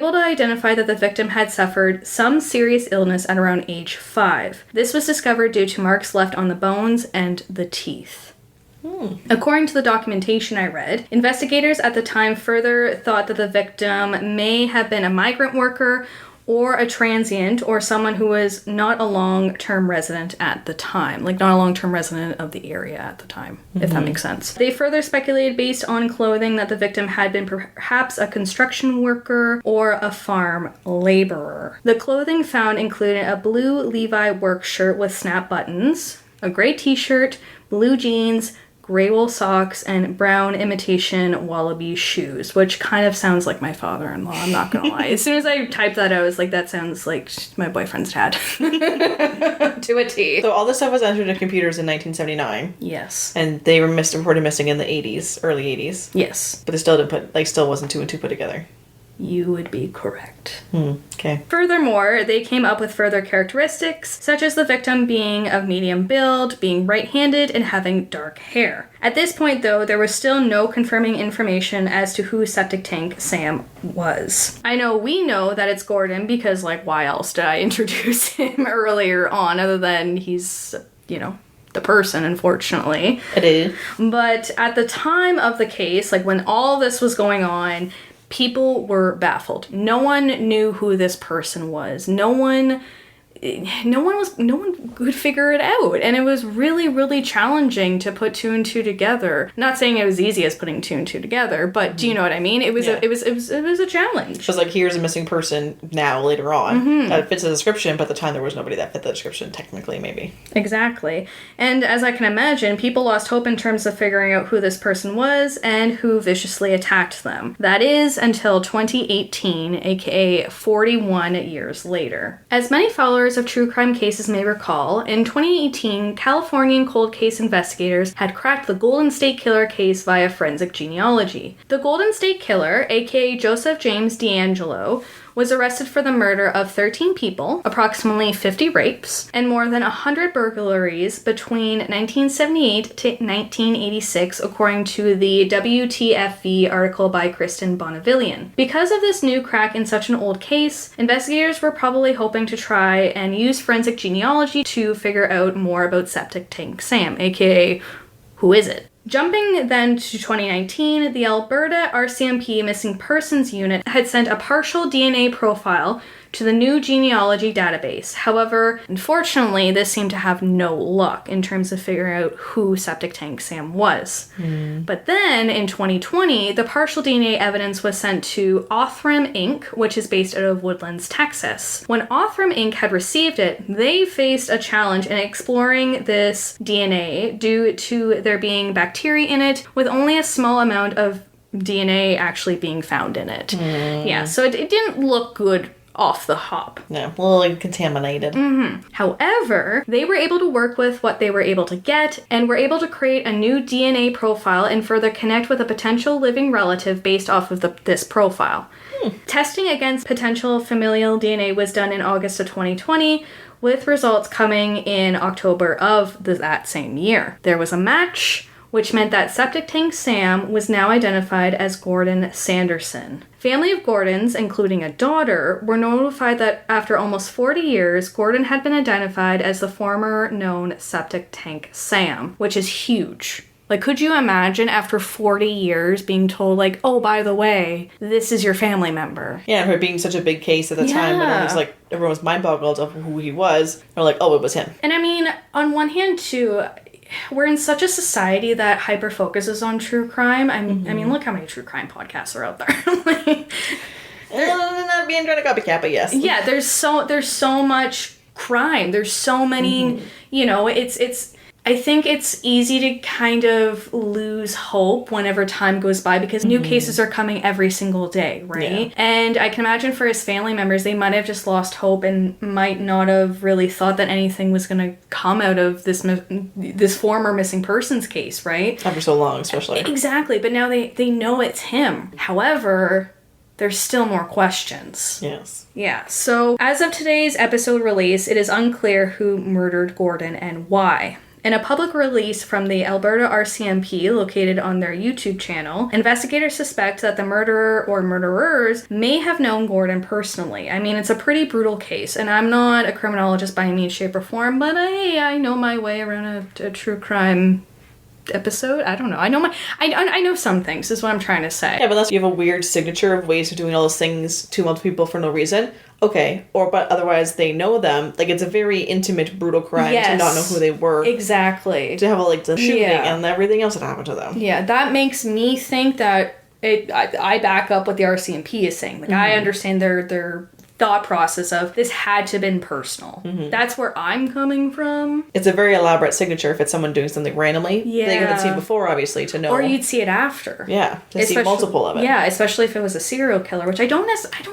Able to identify that the victim had suffered some serious illness at around age 5. This was discovered due to marks left on the bones and the teeth. According to the documentation I read, investigators at the time further thought that the victim may have been a migrant worker or a transient or someone who was not a long-term resident at the time. Like, not a long-term resident of the area at the time, if that makes sense. They further speculated based on clothing that the victim had been perhaps a construction worker or a farm laborer. The clothing found included a blue Levi work shirt with snap buttons, a gray t-shirt, blue jeans, gray wool socks, and brown imitation wallaby shoes, which kind of sounds like my father-in-law, I'm not gonna lie. As soon as I typed that, I was like, that sounds like my boyfriend's dad. To a T. So all this stuff was entered into computers in 1979. Yes. And they were reported missing in the 80s, early 80s. Yes. But they still didn't still wasn't 2 and 2 put together. You would be correct. Okay. Furthermore, they came up with further characteristics, such as the victim being of medium build, being right-handed, and having dark hair. At this point, though, there was still no confirming information as to who Septic Tank Sam was. I know we know that it's Gordon because, like, why else did I introduce him earlier on other than he's, the person, unfortunately. It is. But at the time of the case, like, when all this was going on, people were baffled. No one knew who this person was. No one could figure it out. And it was really, really challenging to put 2 and 2 together. Not saying it was easy as putting 2 and 2 together, but do you know what I mean? It was it was a challenge. Just like, here's a missing person now, later on. That fits the description, but at the time there was nobody that fit the description, technically, maybe. Exactly. And as I can imagine, people lost hope in terms of figuring out who this person was and who viciously attacked them. That is until 2018, aka 41 years later. As many followers of true crime cases may recall, in 2018, Californian cold case investigators had cracked the Golden State Killer case via forensic genealogy. The Golden State Killer, aka Joseph James DeAngelo, was arrested for the murder of 13 people, approximately 50 rapes, and more than 100 burglaries between 1978 to 1986, according to the WTFV article by Kristen Bonivillian. Because of this new crack in such an old case, investigators were probably hoping to try and use forensic genealogy to figure out more about Septic Tank Sam, aka who is it? Jumping then to 2019, the Alberta RCMP Missing Persons Unit had sent a partial DNA profile to the new genealogy database. However, unfortunately, this seemed to have no luck in terms of figuring out who Septic Tank Sam was. But then, in 2020, the partial DNA evidence was sent to Othram Inc., which is based out of Woodlands, Texas. When Othram Inc. had received it, they faced a challenge in exploring this DNA due to there being bacteria in it, with only a small amount of DNA actually being found in it. Yeah, so it didn't look good off the hop. No, a little contaminated. However, they were able to work with what they were able to get and were able to create a new DNA profile and further connect with a potential living relative based off of this profile. Testing against potential familial DNA was done in August of 2020, with results coming in October of that same year. There was a match, which meant that Septic Tank Sam was now identified as Gordon Sanderson. Family of Gordons, including a daughter, were notified that after almost 40 years, Gordon had been identified as the former known Septic Tank Sam, which is huge. Like, could you imagine after 40 years being told, like, oh, by the way, this is your family member? Yeah, and her being such a big case at the time when it was like, everyone was mind-boggled of who he was. They're like, oh, it was him. And I mean, on one hand, too, we're in such a society that hyper focuses on true crime. I mean, look how many true crime podcasts are out there. Not being trying to copycat, but yes. Yeah, there's so much crime. There's so many, it's I think it's easy to kind of lose hope whenever time goes by because new cases are coming every single day, right? Yeah. And I can imagine for his family members, they might have just lost hope and might not have really thought that anything was going to come out of this former missing persons case, right? After so long, especially. Exactly, but now they know it's him. However, there's still more questions. Yes. Yeah, so as of today's episode release, it is unclear who murdered Gordon and why. In a public release from the Alberta RCMP located on their YouTube channel, investigators suspect that the murderer or murderers may have known Gordon personally. I mean, it's a pretty brutal case, and I'm not a criminologist by any means, shape, or form, but I know my way around a true crime episode. I don't know. I know some things, is what I'm trying to say. Yeah, but unless you have a weird signature of ways of doing all those things to multiple people for no reason, okay. But otherwise they know them. Like, it's a very intimate, brutal crime to not know who they were. Exactly. To have the shooting and everything else that happened to them. Yeah, that makes me think that I back up what the RCMP is saying. Like, I understand their thought process of this had to have been personal. That's where I'm coming from. It's a very elaborate signature if it's someone doing something randomly. Yeah. They haven't seen before, obviously, to know. Or you'd see it after. Yeah, to see multiple of it. Yeah, especially if it was a serial killer, which I don't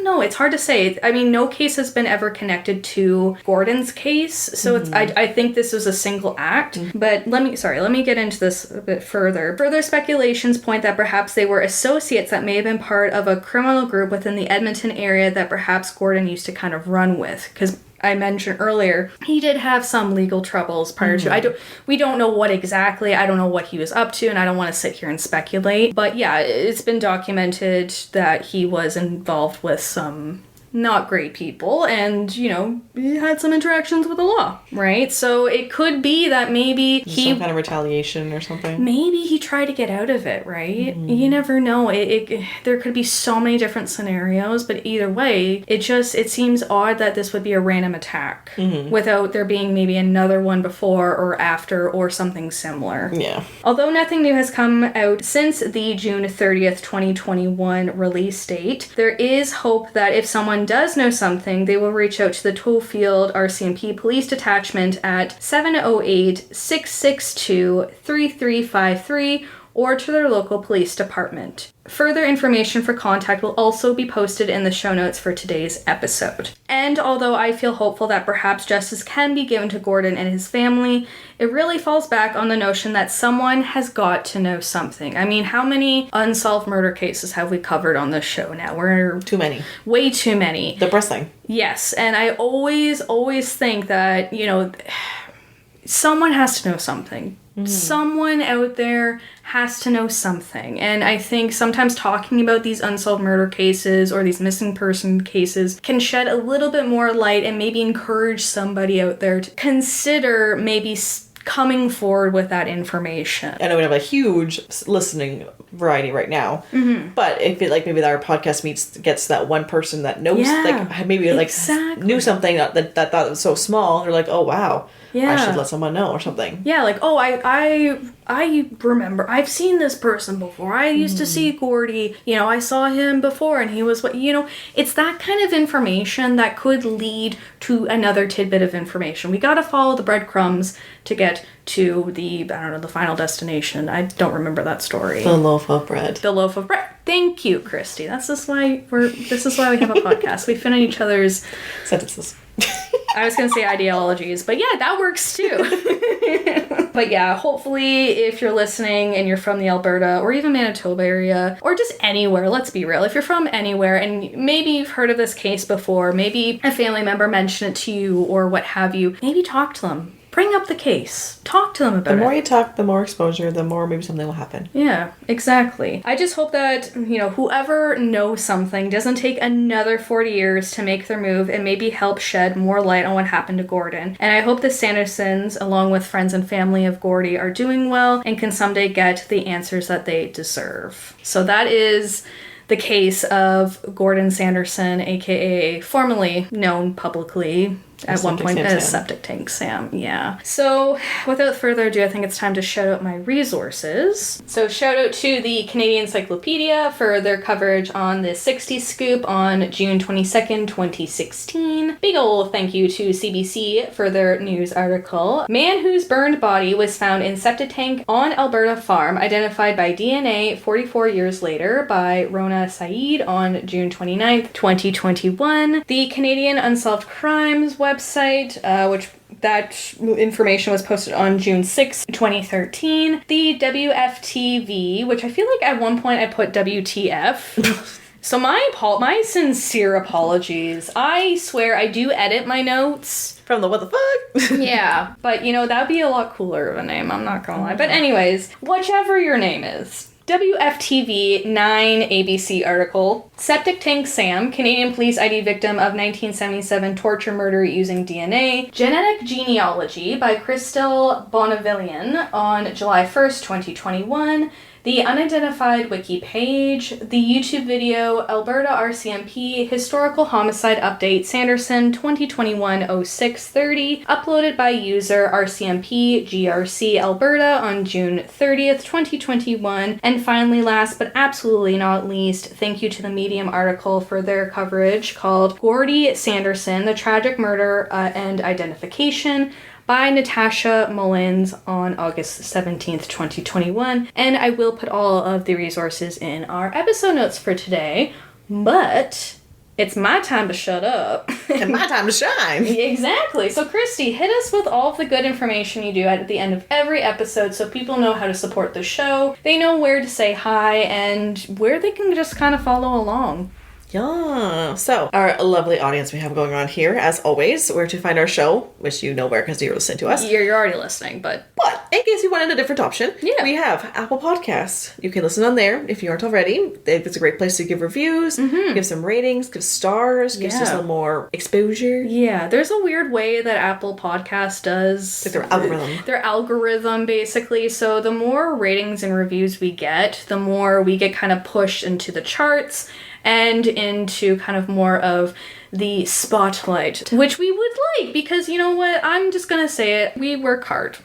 know. It's hard to say. I mean, no case has been ever connected to Gordon's case, so it's I think this was a single act. But let me get into this a bit further. Further speculations point that perhaps they were associates that may have been part of a criminal group within the Edmonton area that perhaps Gordon used to kind of run with, because I mentioned earlier, he did have some legal troubles prior to. We don't know what exactly. I don't know what he was up to, and I don't want to sit here and speculate. But yeah, it's been documented that he was involved with some not great people, and, you know, he had some interactions with the law, right? So it could be that maybe some kind of retaliation or something. Maybe he tried to get out of it, right? You never know. There could be so many different scenarios, but either way, it seems odd that this would be a random attack without there being maybe another one before or after or something similar. Yeah. Although nothing new has come out since the June 30th, 2021 release date, there is hope that if someone does know something, they will reach out to the Tofield RCMP Police Detachment at 708-662-3353 or to their local police department. Further information for contact will also be posted in the show notes for today's episode. And although I feel hopeful that perhaps justice can be given to Gordon and his family, it really falls back on the notion that someone has got to know something. I mean, how many unsolved murder cases have we covered on this show now? We're too many. Way too many. Depressing. Yes, and I always think that, you know, someone has to know something. Someone out there has to know something. And I think sometimes talking about these unsolved murder cases or these missing person cases can shed a little bit more light and maybe encourage somebody out there to consider maybe coming forward with that information. I know we have a huge listening variety right now, but if maybe our podcast gets that one person that knows, knew something that thought it was so small, they're like, oh wow, I should let someone know or something. Yeah, like, oh, I remember, I've seen this person before. I used to see Gordy, you know, I saw him before and he was it's that kind of information that could lead to another tidbit of information. We gotta follow the breadcrumbs to get to the final destination. I don't remember that story. The loaf of bread. The loaf of bread. Thank you, Christy. This is why we have a podcast. We fit in each other's sentences. I was going to say ideologies, but yeah, that works too. But yeah, hopefully if you're listening and you're from the Alberta or even Manitoba area, or just anywhere, let's be real, if you're from anywhere and maybe you've heard of this case before, maybe a family member mentioned it to you or what have you, maybe talk to them. Bring up the case. Talk to them about it. The more you talk, the more exposure, the more maybe something will happen. Yeah, exactly. I just hope that, whoever knows something doesn't take another 40 years to make their move and maybe help shed more light on what happened to Gordon. And I hope the Sandersons, along with friends and family of Gordy, are doing well and can someday get the answers that they deserve. So that is the case of Gordon Sanderson, aka formerly known publicly at one point as Septic Tank Sam. Yeah. So without further ado, I think it's time to shout out my resources. So shout out to the Canadian Encyclopedia for their coverage on the 60s scoop on June 22nd, 2016. Big ol' thank you to CBC for their news article. Man whose burned body was found in septic tank on Alberta farm, identified by DNA 44 years later by Rona Saeed on June 29th, 2021. The Canadian Unsolved Crimes website, which that information was posted on June 6, 2013. The WFTV, which I feel like at one point I put WTF. So my sincere apologies. I swear I do edit my notes. From the what the fuck? Yeah, but that'd be a lot cooler of a name, I'm not gonna lie. But anyways, whichever your name is. WFTV 9 ABC article. Septic Tank Sam, Canadian police ID victim of 1977 torture murder using DNA. Genetic genealogy by Christelle Bonnevillian on July 1st, 2021. The unidentified wiki page, the YouTube video, Alberta RCMP, historical homicide update, Sanderson, 2021-06-30, uploaded by user RCMP GRC Alberta on June 30th, 2021. And finally, last but absolutely not least, thank you to the Medium article for their coverage called Gordon Sanderson, The Tragic Murder and Identification, by Natasha Mullins on August 17th, 2021. And I will put all of the resources in our episode notes for today, but it's my time to shut up. And my time to shine. Exactly. So Christy, hit us with all of the good information you do at the end of every episode so people know how to support the show. They know where to say hi and where they can just kind of follow along. Yeah. So, our lovely audience we have going on here, as always, where to find our show, which you know where because you're listening to us. You're already listening, but in case you wanted a different option, we have Apple Podcasts. You can listen on there if you aren't already. It's a great place to give reviews, give some ratings, give stars, gives us a little more exposure. Yeah, there's a weird way that Apple Podcast does like their algorithm. Their algorithm, basically. So the more ratings and reviews we get, the more we get kind of pushed into the charts and into kind of more of the spotlight, which we would like, because you know what, I'm just gonna say it, we work hard.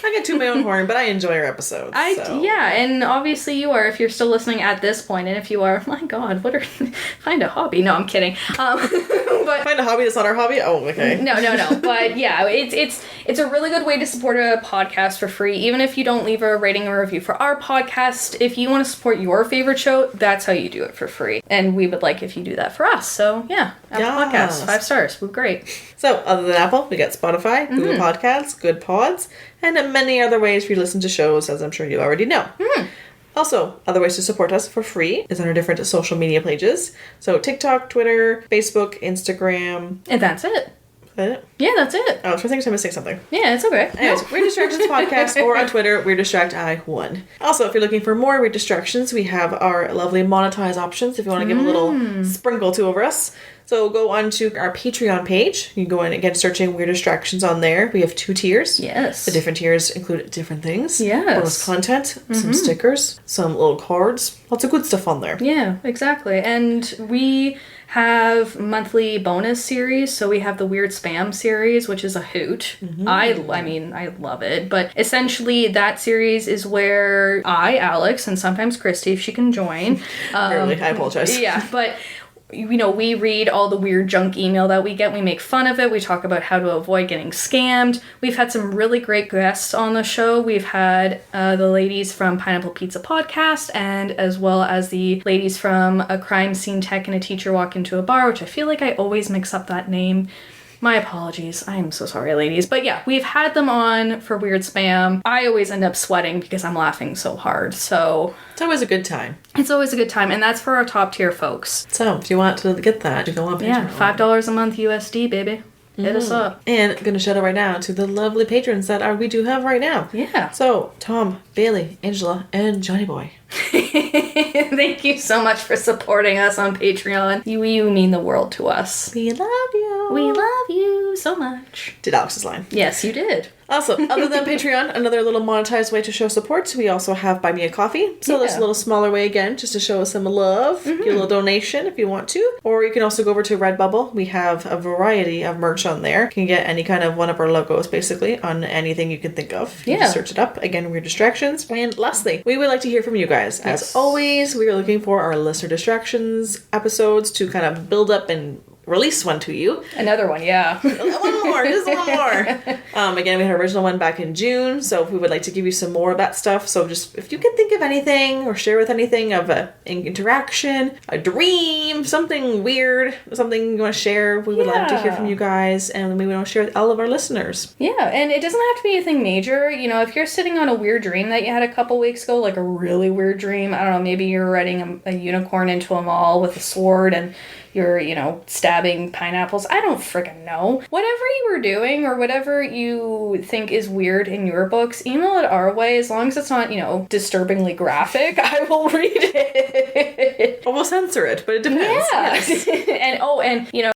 I get to my own horn, but I enjoy our episodes. Yeah, and obviously you are, if you're still listening at this point, and if you are, my god, find a hobby. No, I'm kidding. But find a hobby that's not our hobby? Oh, okay. No. But yeah, it's a really good way to support a podcast for free, even if you don't leave a rating or review for our podcast. If you want to support your favorite show, that's how you do it for free. And we would like if you do that for us. So yeah, Apple Podcasts, 5 stars. We're great. So other than Apple, we got Spotify, Google Podcasts, Good Pods, and many other ways for you to listen to shows, as I'm sure you already know. Also, other ways to support us for free is on our different social media pages. So TikTok, Twitter, Facebook, Instagram. And that's it. Is that it? Yeah, that's it. I was thinking I'm missing something. Yeah, it's okay. Anyways, Weird Distractions Podcast, or on Twitter, Weird Distract I1. Also, if you're looking for more Weird Distractions, we have our lovely monetize options if you want to give a little sprinkle to over us. So go on to our Patreon page. You can go in, again, searching Weird Distractions on there. We have 2 tiers. Yes. The different tiers include different things. Yes. Bonus content, some stickers, some little cards. Lots of good stuff on there. Yeah, exactly. And we have monthly bonus series. So we have the Weird Spam series, which is a hoot. I love it. But essentially that series is where I, Alex, and sometimes Christy, if she can join. Really, I apologize. Yeah, but we read all the weird junk email that we get. We make fun of it. We talk about how to avoid getting scammed. We've had some really great guests on the show. We've had the ladies from Pineapple Pizza Podcast, and as well as the ladies from A Crime Scene Tech and a Teacher Walk Into a Bar, which I feel like I always mix up that name. My apologies. I am so sorry, ladies. But yeah, we've had them on for Weird Spam. I always end up sweating because I'm laughing so hard. So it's always a good time. It's always a good time. And that's for our top tier folks. So if you want to get that, you go on Patreon. Yeah, $5 a month USD, baby. Hit us up. And I'm going to shout out right now to the lovely patrons that we do have right now. Yeah. So, Tom, Bailey, Angela, and Johnny Boy. Thank you so much for supporting us on Patreon. You mean the world to us. We love you. We love you so much. Did Alex's line. Yes, you did. Also, other than Patreon, another little monetized way to show support, we also have Buy Me a Coffee. So that's a little smaller way, again, just to show us some love. Give a little donation if you want to. Or you can also go over to Redbubble. We have a variety of merch on there. You can get any kind of one of our logos, basically, on anything you can think of. You just search it up. Again, Weird Distractions. And lastly, we would like to hear from you guys. As always, we are looking for our listener distractions episodes to kind of build up and release one to you. Another one, yeah. One more, just one more. Again, we had our original one back in June, so we would like to give you some more of that stuff. So just, if you can think of anything or share with anything of an interaction, a dream, something weird, something you want to share, we would love to hear from you guys, and we want to share with all of our listeners. Yeah, and it doesn't have to be anything major. You know, if you're sitting on a weird dream that you had a couple weeks ago, like a really weird dream, I don't know, maybe you're riding a unicorn into a mall with a sword and you're, you know, stabbing pineapples. I don't freaking know. Whatever you were doing or whatever you think is weird in your books, email it our way. As long as it's not, you know, disturbingly graphic, I will read it. Or we'll censor it, but it depends. Yeah. Yes. and you know,